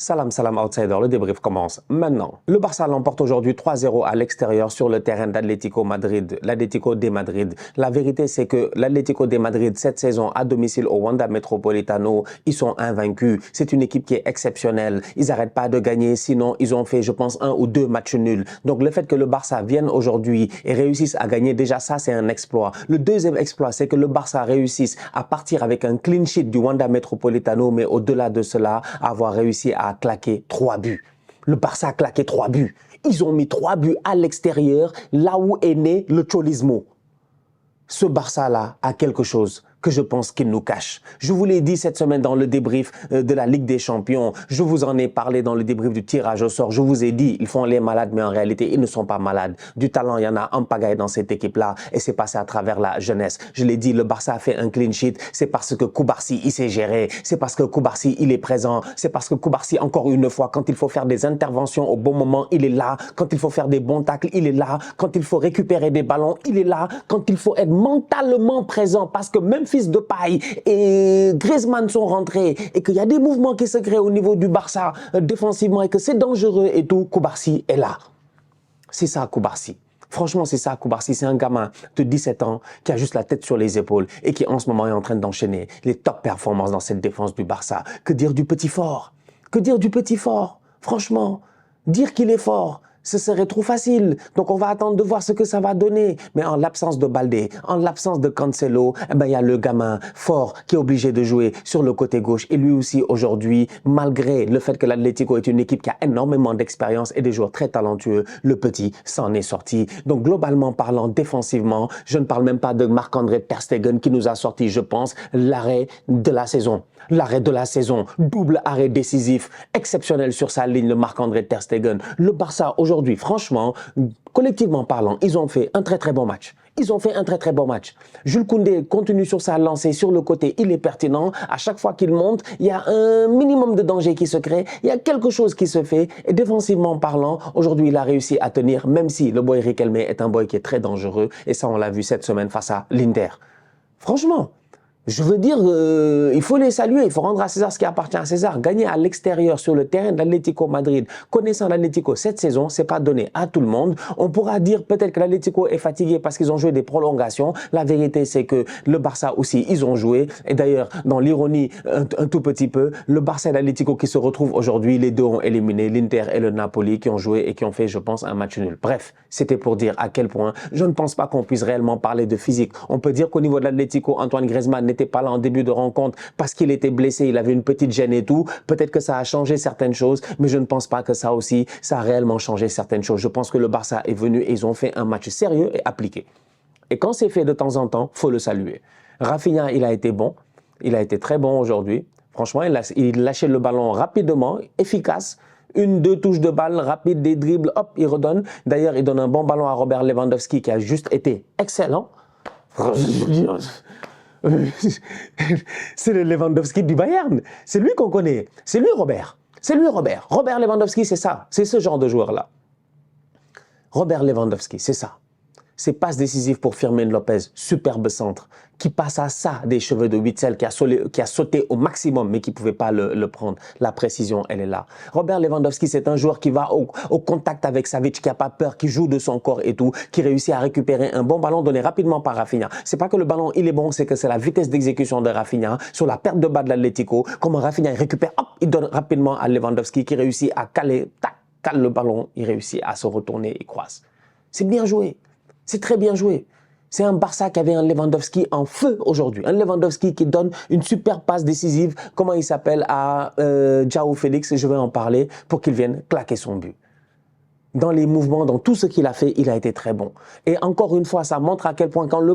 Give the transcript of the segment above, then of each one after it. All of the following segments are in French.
Salam, salam outsider, le débrief commence maintenant. Le Barça l'emporte aujourd'hui 3-0 à l'extérieur sur le terrain d'Atlético Madrid, l'Atlético de Madrid. La vérité, c'est que l'Atlético de Madrid, cette saison à domicile au Wanda Metropolitano, ils sont invaincus. C'est une équipe qui est exceptionnelle. Ils n'arrêtent pas de gagner, sinon ils ont fait, je pense, 1 ou 2 matchs nuls. Donc le fait que le Barça vienne aujourd'hui et réussisse à gagner, déjà ça, c'est un exploit. Le deuxième exploit, c'est que le Barça réussisse à partir avec un clean sheet du Wanda Metropolitano, mais au-delà de cela, avoir réussi à claqué 3 buts. Le Barça a claqué 3 buts. Ils ont mis 3 buts à l'extérieur, là où est né le cholismo. Ce Barça-là a quelque chose que je pense qu'il nous cache. Je vous l'ai dit cette semaine dans le débrief de la Ligue des Champions. Je vous en ai parlé dans le débrief du tirage au sort. Je vous ai dit, ils font les malades, mais en réalité, ils ne sont pas malades. Du talent, il y en a en pagaille dans cette équipe-là et c'est passé à travers la jeunesse. Je l'ai dit, le Barça a fait un clean sheet. C'est parce que Koubarsi, il s'est géré. C'est parce que Koubarsi, il est présent. C'est parce que Koubarsi, encore une fois, quand il faut faire des interventions au bon moment, il est là. Quand il faut faire des bons tacles, il est là. Quand il faut récupérer des ballons, il est là. Quand il faut être mentalement présent, parce que même Fils de paille et Griezmann sont rentrés et qu'il y a des mouvements qui se créent au niveau du Barça défensivement et que c'est dangereux et tout, Koubarsi est là. C'est ça, Koubarsi. Franchement, c'est ça, Koubarsi. C'est un gamin de 17 ans qui a juste la tête sur les épaules et qui en ce moment est en train d'enchaîner les top performances dans cette défense du Barça. Que dire du petit fort? Que dire du petit fort? Franchement, dire qu'il est fort, ce serait trop facile. Donc, on va attendre de voir ce que ça va donner. Mais en l'absence de Baldé, en l'absence de Cancelo, eh ben, il y a le gamin fort qui est obligé de jouer sur le côté gauche. Et lui aussi, aujourd'hui, malgré le fait que l'Atlético est une équipe qui a énormément d'expérience et des joueurs très talentueux, le petit s'en est sorti. Donc, globalement parlant, défensivement, je ne parle même pas de Marc-André Ter Stegen qui nous a sorti, je pense, l'arrêt de la saison. L'arrêt de la saison, double arrêt décisif, exceptionnel sur sa ligne, le Marc-André Ter Stegen. Le Barça, aujourd'hui, franchement, collectivement parlant, ils ont fait un très très bon match. Ils ont fait un très très bon match. Jules Koundé continue sur sa lancée, sur le côté, il est pertinent. À chaque fois qu'il monte, il y a un minimum de danger qui se crée. Il y a quelque chose qui se fait. Et défensivement parlant, aujourd'hui, il a réussi à tenir, même si le boy Riquelme est un boy qui est très dangereux. Et ça, on l'a vu cette semaine face à l'Inter. Franchement, je veux dire, il faut les saluer, il faut rendre à César ce qui appartient à César. Gagner à l'extérieur sur le terrain de l'Atlético Madrid, connaissant l'Atlético cette saison, c'est pas donné à tout le monde. On pourra dire peut-être que l'Atlético est fatigué parce qu'ils ont joué des prolongations. La vérité, c'est que le Barça aussi, ils ont joué. Et d'ailleurs, dans l'ironie, un tout petit peu, le Barça et l'Atlético qui se retrouvent aujourd'hui, les deux ont éliminé l'Inter et le Napoli qui ont joué et qui ont fait, je pense, un match nul. Bref, c'était pour dire à quel point je ne pense pas qu'on puisse réellement parler de physique. On peut dire qu'au niveau de l'Atlético, Antoine Griezmann n'était pas là en début de rencontre parce qu'il était blessé, il avait une petite gêne et tout. Peut-être que ça a changé certaines choses, mais je ne pense pas que ça aussi, ça a réellement changé certaines choses. Je pense que le Barça est venu et ils ont fait un match sérieux et appliqué. Et quand c'est fait de temps en temps, faut le saluer. Rafinha, il a été bon. Il a été très bon aujourd'hui. Franchement, il lâchait le ballon rapidement, efficace. 1-2 touches de balle rapides, des dribbles, hop, il redonne. D'ailleurs, il donne un bon ballon à Robert Lewandowski qui a juste été excellent. C'est le Lewandowski du Bayern. C'est lui qu'on connaît. C'est lui, Robert. C'est lui, Robert. Robert Lewandowski, c'est ça. C'est ce genre de joueur-là. Robert Lewandowski, c'est ça. Ses passes décisives pour Firmin Lopez, superbe centre, qui passe à ça des cheveux de Witsel, qui a sauté au maximum, mais qui ne pouvait pas le prendre. La précision, elle est là. Robert Lewandowski, c'est un joueur qui va au contact avec Savic, qui n'a pas peur, qui joue de son corps et tout, qui réussit à récupérer un bon ballon donné rapidement par Rafinha. C'est pas que le ballon, il est bon, c'est que c'est la vitesse d'exécution de Rafinha sur la perte de balle de l'Atlético. Comment Rafinha il récupère, hop, il donne rapidement à Lewandowski, qui réussit à caler, tac, cale le ballon, il réussit à se retourner et croise. C'est bien joué. C'est très bien joué. C'est un Barça qui avait un Lewandowski en feu aujourd'hui. Un Lewandowski qui donne une super passe décisive, comment il s'appelle, à João Félix, je vais en parler, pour qu'il vienne claquer son but. Dans les mouvements, dans tout ce qu'il a fait, il a été très bon. Et encore une fois, ça montre à quel point quand le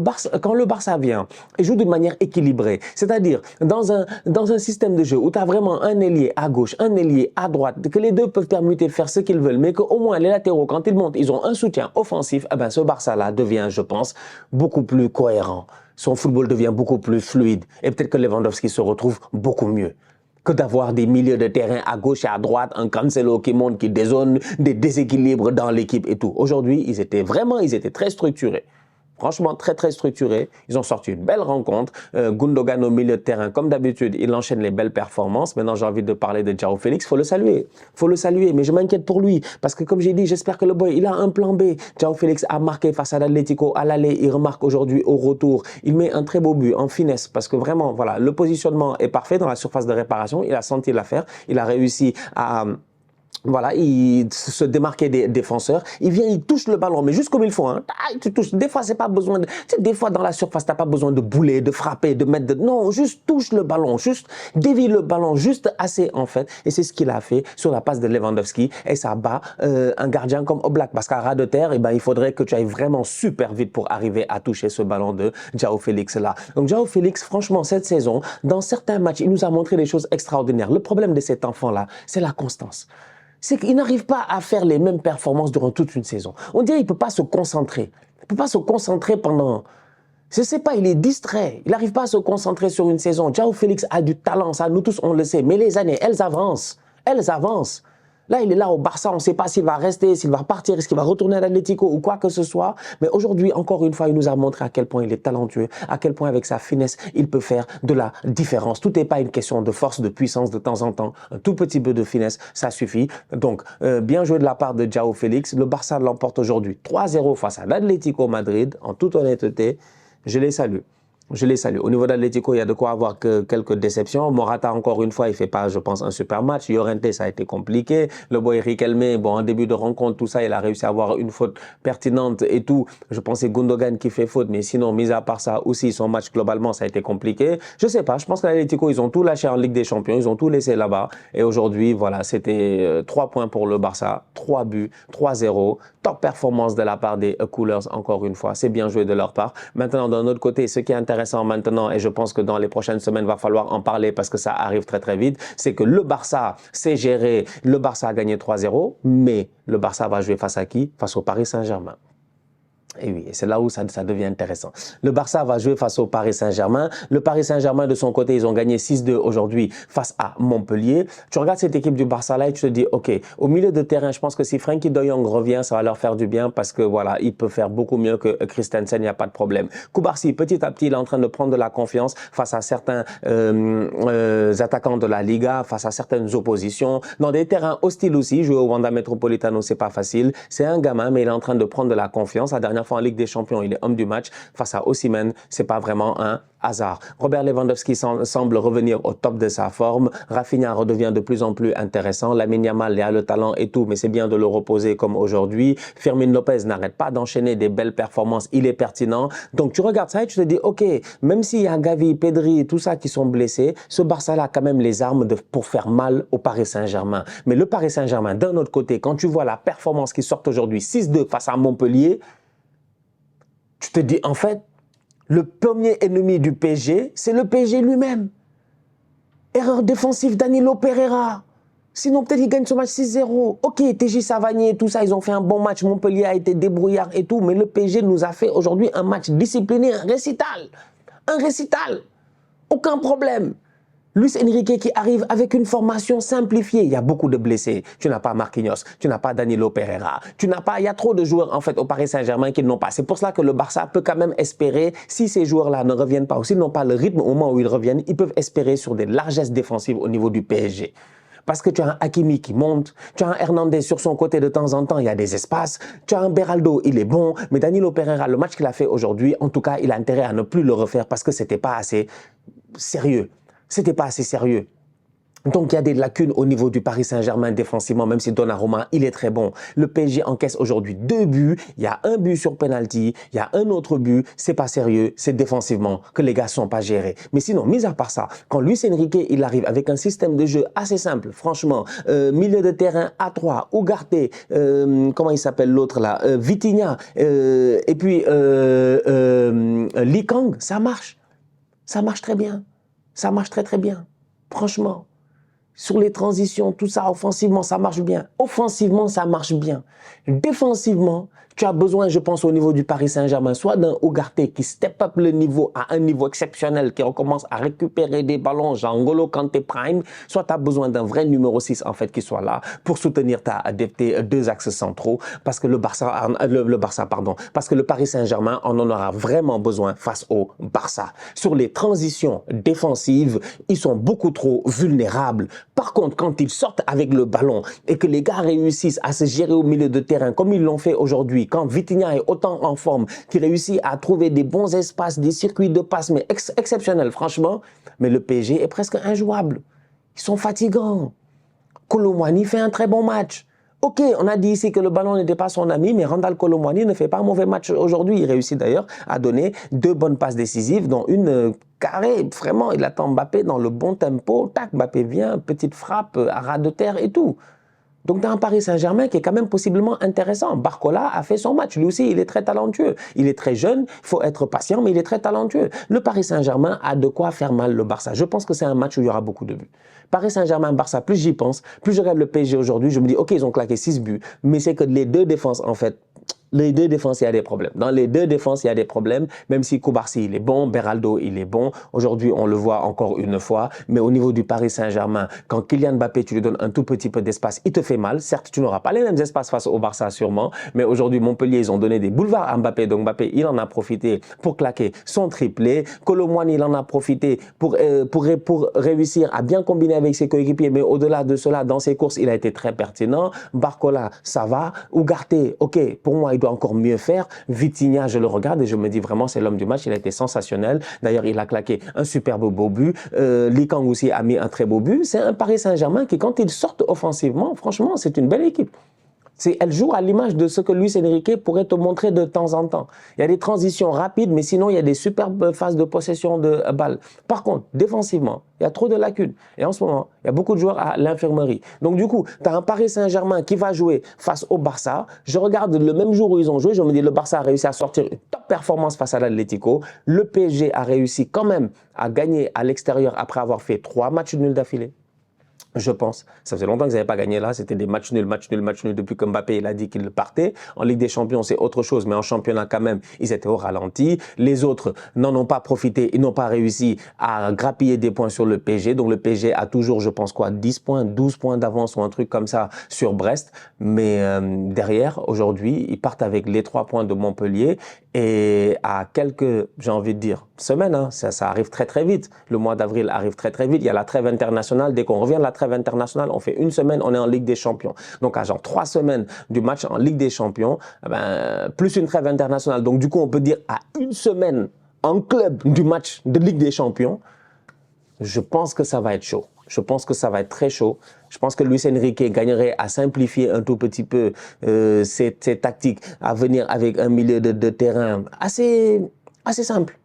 Barça vient et joue d'une manière équilibrée, c'est-à-dire dans un système de jeu où tu as vraiment un ailier à gauche, un ailier à droite, que les deux peuvent permuter de faire ce qu'ils veulent, mais qu'au moins les latéraux, quand ils montent, ils ont un soutien offensif, eh ben ce Barça-là devient, je pense, beaucoup plus cohérent. Son football devient beaucoup plus fluide. Et peut-être que Lewandowski se retrouve beaucoup mieux que d'avoir des milieux de terrain à gauche et à droite, un Cancelo qui monte, qui dézone, des déséquilibres dans l'équipe et tout. Aujourd'hui, ils étaient très structurés. Franchement, très, très structuré. Ils ont sorti une belle rencontre. Gundogan au milieu de terrain, comme d'habitude, il enchaîne les belles performances. Maintenant, j'ai envie de parler de João Félix. Il faut le saluer. Il faut le saluer. Mais je m'inquiète pour lui. Parce que, comme j'ai dit, j'espère que le boy, il a un plan B. João Félix a marqué face à l'Atlético à l'aller. Il remarque aujourd'hui au retour. Il met un très beau but en finesse. Parce que vraiment, voilà, le positionnement est parfait dans la surface de réparation. Il a senti l'affaire. Il a réussi à... Voilà, il se démarquait des défenseurs. Il vient, il touche le ballon, mais juste comme il faut. Hein. Tu touches. Des fois, c'est pas besoin de. Tu sais, des fois, dans la surface, t'as pas besoin de bouler, de frapper, de mettre de. Non, juste touche le ballon, juste dévie le ballon, juste assez, en fait. Et c'est ce qu'il a fait sur la passe de Lewandowski. Et ça bat un gardien comme Oblak. Parce qu'à ras de terre, eh ben, il faudrait que tu ailles vraiment super vite pour arriver à toucher ce ballon de João Félix là. Donc, João Félix, franchement, cette saison, dans certains matchs, il nous a montré des choses extraordinaires. Le problème de cet enfant-là, c'est la constance. C'est qu'il n'arrive pas à faire les mêmes performances durant toute une saison. On dirait qu'il ne peut pas se concentrer. Il ne peut pas se concentrer pendant... Je ne sais pas, il est distrait. Il n'arrive pas à se concentrer sur une saison. João Félix a du talent, ça nous tous on le sait. Mais les années, elles avancent. Elles avancent. Là, il est là au Barça, on ne sait pas s'il va rester, s'il va repartir, est-ce qu'il va retourner à l'Atlético ou quoi que ce soit. Mais aujourd'hui, encore une fois, il nous a montré à quel point il est talentueux, à quel point avec sa finesse, il peut faire de la différence. Tout n'est pas une question de force, de puissance de temps en temps. Un tout petit peu de finesse, ça suffit. Donc, bien joué de la part de João Félix. Le Barça l'emporte aujourd'hui 3-0 face à l'Atlético Madrid. En toute honnêteté, je les salue. Je les salue. Au niveau d'Atlético, il y a de quoi avoir quelques déceptions. Morata, encore une fois, il fait pas, je pense, un super match. Llorente, ça a été compliqué. Le boy Riquelme, bon, en début de rencontre, tout ça, il a réussi à avoir une faute pertinente et tout. Je pensais Gundogan qui fait faute, mais sinon, mis à part ça aussi, son match, globalement, ça a été compliqué. Je sais pas, je pense que l'Atlético, ils ont tout lâché en Ligue des Champions. Ils ont tout laissé là-bas. Et aujourd'hui, voilà, c'était 3 points pour le Barça, 3 buts, 3-0. Top performance de la part des Coolers, encore une fois. C'est bien joué de leur part. Maintenant, d'un autre côté, ce qui est intéressant maintenant, et je pense que dans les prochaines semaines, il va falloir en parler parce que ça arrive très très vite, c'est que le Barça s'est géré. Le Barça a gagné 3-0, mais le Barça va jouer face à qui? Face au Paris Saint-Germain. Et oui, c'est là où ça devient intéressant. Le Barça va jouer face au Paris Saint-Germain. Le Paris Saint-Germain, de son côté, ils ont gagné 6-2 aujourd'hui face à Montpellier. Tu regardes cette équipe du Barça là et tu te dis, OK, au milieu de terrain, je pense que si Frenkie de Jong revient, ça va leur faire du bien parce que voilà, il peut faire beaucoup mieux que Christensen, il n'y a pas de problème. Koubarsi, petit à petit, il est en train de prendre de la confiance face à certains attaquants de la Liga, face à certaines oppositions. Dans des terrains hostiles aussi, jouer au Wanda Metropolitano, c'est pas facile. C'est un gamin, mais il est en train de prendre de la confiance. La dernière fois en Ligue des Champions, il est homme du match face à Osimhen. C'est pas vraiment un hasard. Robert Lewandowski semble revenir au top de sa forme. Rafinha redevient de plus en plus intéressant. Lamine Yamal, il a le talent et tout, mais c'est bien de le reposer comme aujourd'hui. Fermin Lopez n'arrête pas d'enchaîner des belles performances. Il est pertinent. Donc tu regardes ça et tu te dis, OK, même s'il y a Gavi, Pedri, tout ça qui sont blessés, ce Barça-là a quand même les armes pour faire mal au Paris Saint-Germain. Mais le Paris Saint-Germain, d'un autre côté, quand tu vois la performance qui sort aujourd'hui, 6-2 face à Montpellier, tu te dis, en fait, le premier ennemi du PSG, c'est le PSG lui-même. Erreur défensive Danilo Pereira. Sinon, peut-être qu'il gagne ce match 6-0. OK, TJ Savanier, tout ça, ils ont fait un bon match. Montpellier a été débrouillard et tout. Mais le PSG nous a fait aujourd'hui un match discipliné, un récital. Un récital. Aucun problème. Luis Enrique qui arrive avec une formation simplifiée. Il y a beaucoup de blessés. Tu n'as pas Marquinhos, tu n'as pas Danilo Pereira, tu n'as pas... Il y a trop de joueurs en fait au Paris Saint-Germain qui n'ont pas. C'est pour cela que le Barça peut quand même espérer, si ces joueurs-là ne reviennent pas ou s'ils n'ont pas le rythme au moment où ils reviennent, ils peuvent espérer sur des largesses défensives au niveau du PSG. Parce que tu as un Hakimi qui monte, tu as un Hernandez sur son côté de temps en temps, il y a des espaces, tu as un Beraldo, il est bon, mais Danilo Pereira, le match qu'il a fait aujourd'hui, en tout cas, il a intérêt à ne plus le refaire parce que c'était pas assez sérieux. C'était pas assez sérieux. Donc, il y a des lacunes au niveau du Paris Saint-Germain défensivement, même si Donnarumma, il est très bon. Le PSG encaisse aujourd'hui 2 buts. Il y a un but sur penalty. Il y a un autre but. C'est pas sérieux. C'est défensivement que les gars sont pas gérés. Mais sinon, mis à part ça, quand Luis Enrique, il arrive avec un système de jeu assez simple, franchement, milieu de terrain A3, Ugarte, comment il s'appelle l'autre là, Vitinha, et puis Lee Kang, ça marche. Ça marche très bien. Ça marche très très bien, franchement. Sur les transitions, tout ça, offensivement, ça marche bien. Offensivement, ça marche bien. Défensivement, Tu as besoin, je pense, au niveau du Paris Saint-Germain, soit d'un Ugarte qui step up le niveau à un niveau exceptionnel, qui recommence à récupérer des ballons, genre N'Golo Kanté Prime, soit tu as besoin d'un vrai numéro 6, en fait, qui soit là pour soutenir tes deux axes centraux, parce que le parce que le Paris Saint-Germain, on en aura vraiment besoin face au Barça. Sur les transitions défensives, ils sont beaucoup trop vulnérables. Par contre, quand ils sortent avec le ballon et que les gars réussissent à se gérer au milieu de terrain, comme ils l'ont fait aujourd'hui, quand Vitinha est autant en forme, qu'il réussit à trouver des bons espaces, des circuits de passe, mais exceptionnels, franchement, mais le PSG est presque injouable. Ils sont fatigants. Kolo Muani fait un très bon match. Ok, on a dit ici que le ballon n'était pas son ami, mais Randal Kolo Muani ne fait pas un mauvais match aujourd'hui. Il réussit d'ailleurs à donner 2 bonnes passes décisives, dont une carrée. Vraiment, il attend Mbappé dans le bon tempo. Tac, Mbappé vient, petite frappe à ras de terre et tout. Donc, dans un Paris Saint-Germain qui est quand même possiblement intéressant. Barcola a fait son match. Lui aussi, il est très talentueux. Il est très jeune, il faut être patient, mais il est très talentueux. Le Paris Saint-Germain a de quoi faire mal le Barça. Je pense que c'est un match où il y aura beaucoup de buts. Paris Saint-Germain, Barça, plus j'y pense, plus je regarde le PSG aujourd'hui, je me dis, ok, ils ont claqué 6 buts, mais c'est que les deux défenses, en fait, les deux défenses, il y a des problèmes. Dans les deux défenses, il y a des problèmes, même si Koubarsi, il est bon, Beraldo, il est bon. Aujourd'hui, on le voit encore une fois. Mais au niveau du Paris Saint-Germain, quand Kylian Mbappé, tu lui donnes un tout petit peu d'espace, il te fait mal. Certes, tu n'auras pas les mêmes espaces face au Barça, sûrement. Mais aujourd'hui, Montpellier, ils ont donné des boulevards à Mbappé. Donc Mbappé, il en a profité pour claquer son triplé. Kolo Muani, il en a profité pour réussir à bien combiner avec ses coéquipiers. Mais au-delà de cela, dans ses courses, il a été très pertinent. Barcola, ça va. Ugarte, ok, pour moi, il doit encore mieux faire. Vitinha, je le regarde et je me dis vraiment, c'est l'homme du match. Il a été sensationnel. D'ailleurs, il a claqué un superbe beau but. Lee Kang aussi a mis un très beau but. C'est un Paris Saint-Germain qui, quand ils sortent offensivement, franchement, c'est une belle équipe. Elle joue à l'image de ce que Luis Enrique pourrait te montrer de temps en temps. Il y a des transitions rapides, mais sinon, il y a des superbes phases de possession de balle. Par contre, défensivement, il y a trop de lacunes. Et en ce moment, il y a beaucoup de joueurs à l'infirmerie. Donc du coup, tu as un Paris Saint-Germain qui va jouer face au Barça. Je regarde le même jour où ils ont joué, je me dis le Barça a réussi à sortir une top performance face à l'Atlético. Le PSG a réussi quand même à gagner à l'extérieur après avoir fait 3 matchs nuls d'affilée. Je pense. Ça faisait longtemps qu'ils n'avaient pas gagné là. C'était des matchs nuls depuis que Mbappé il a dit qu'il partait. En Ligue des Champions, c'est autre chose. Mais en championnat, quand même, ils étaient au ralenti. Les autres n'en ont pas profité. Ils n'ont pas réussi à grappiller des points sur le PSG. Donc le PSG a toujours, je pense, 10 points, 12 points d'avance ou un truc comme ça sur Brest. Mais derrière, aujourd'hui, ils partent avec les 3 points de Montpellier. Et à quelques, j'ai envie de dire, semaines, hein, ça arrive très très vite. Le mois d'avril arrive très très vite. Il y a la trêve internationale. Dès qu'on revient de la trêve internationale, on fait une semaine, on est en Ligue des Champions. Donc à genre 3 semaines du match en Ligue des Champions, plus une trêve internationale. Donc du coup, on peut dire à une semaine en club du match de Ligue des Champions, je pense que ça va être chaud. Je pense que ça va être très chaud. Je pense que Luis Enrique gagnerait à simplifier un tout petit peu ses tactiques, à venir avec un milieu de terrain assez simple,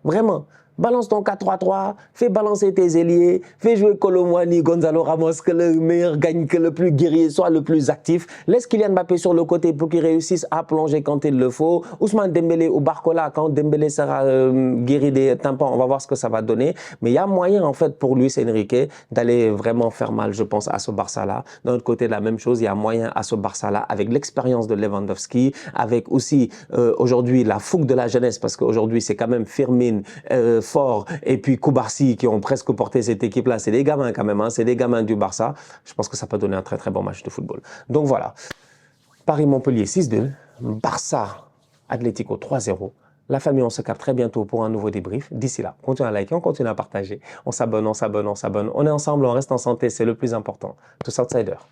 vraiment. Balance ton 4-3-3, fais balancer tes ailiers, fais jouer Kolo Muani, Gonzalo Ramos, que le meilleur gagne, que le plus guerrier soit le plus actif. Laisse Kylian Mbappé sur le côté pour qu'il réussisse à plonger quand il le faut. Ousmane Dembélé ou Barcola, quand Dembélé sera guéri des tympans, on va voir ce que ça va donner. Mais il y a moyen, en fait, pour Luis Enrique d'aller vraiment faire mal, je pense, à ce Barça-là. D'un autre côté, la même chose, il y a moyen à ce Barça-là, avec l'expérience de Lewandowski, avec aussi aujourd'hui la fougue de la jeunesse, parce qu'aujourd'hui, c'est quand même Firmine, Fort et puis Koubarsi qui ont presque porté cette équipe-là. C'est des gamins quand même, hein, c'est des gamins du Barça. Je pense que ça peut donner un très très bon match de football. Donc voilà, Paris-Montpellier 6-2, Barça-Atlético 3-0. La famille, on se capte très bientôt pour un nouveau débrief. D'ici là, continuez à liker, on continue à partager. On s'abonne. On est ensemble, on reste en santé, c'est le plus important. Tous outsiders.